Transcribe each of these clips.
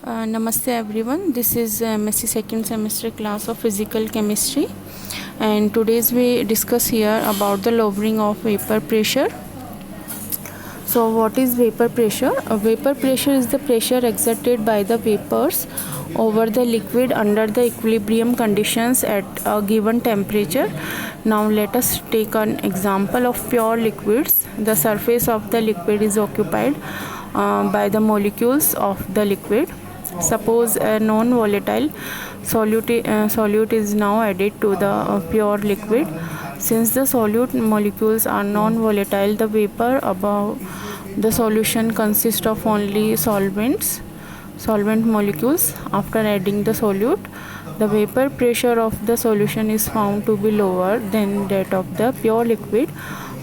Namaste everyone, this is MSc second semester class of physical chemistry, and today's we discuss here about the lowering of vapor pressure. So what is vapor pressure? Vapor pressure is the pressure exerted by the vapors over the liquid under the equilibrium conditions at a given temperature. Now let us take an example of pure liquids. The surface of the liquid is occupied by the molecules of the liquid. Suppose a non-volatile solute is now added to the pure liquid. Since the solute molecules are non-volatile, the vapor above the solution consists of only solvent molecules. After adding the solute, the vapor pressure of the solution is found to be lower than that of the pure liquid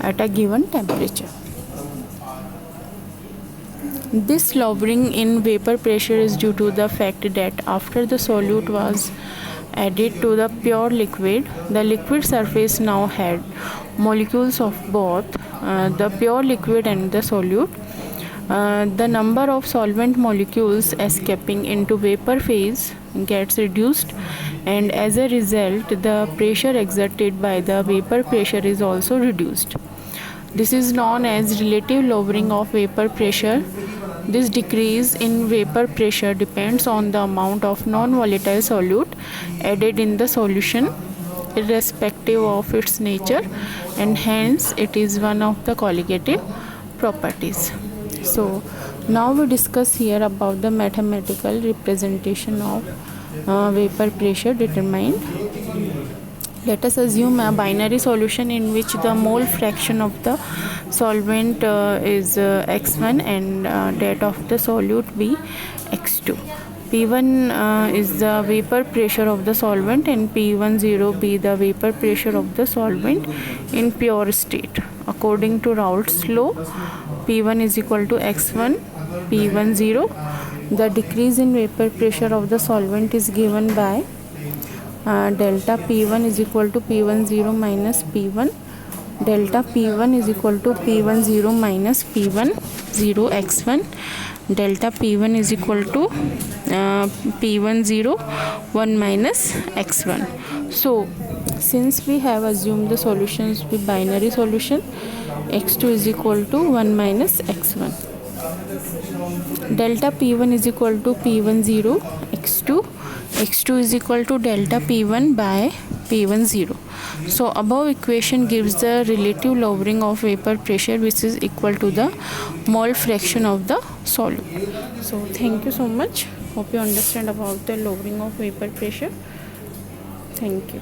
at a given temperature. This lowering in vapor pressure is due to the fact that after the solute was added to the pure liquid, the liquid surface now had molecules of both the pure liquid and the solute. The number of solvent molecules escaping into vapor phase gets reduced, and as a result the pressure exerted by the vapor pressure is also reduced. This is known as relative lowering of vapor pressure. This decrease in vapor pressure depends on the amount of non-volatile solute added in the solution, irrespective of its nature, and hence it is one of the colligative properties. So now we discuss here about the mathematical representation of vapor pressure determined. Let us assume a binary solution in which the mole fraction of the solvent is x1 and that of the solute be x2. P1 is the vapor pressure of the solvent and P10 be the vapor pressure of the solvent in pure state. According to Raoult's law, P1 is equal to x1 P10. The decrease in vapor pressure of the solvent is given by delta P1 is equal to P10 minus P1. Delta P1 is equal to P10 minus P10 x1. Delta P1 is equal to P10 1 minus x1. So since we have assumed the solutions be binary solution, x2 is equal to 1 minus x1. Delta P1 is equal to P10 x2. x2 is equal to delta P1 by P10. So above equation gives the relative lowering of vapor pressure, which is equal to the mole fraction of the solute. So thank you so much. Hope you understand about the lowering of vapor pressure. Thank you.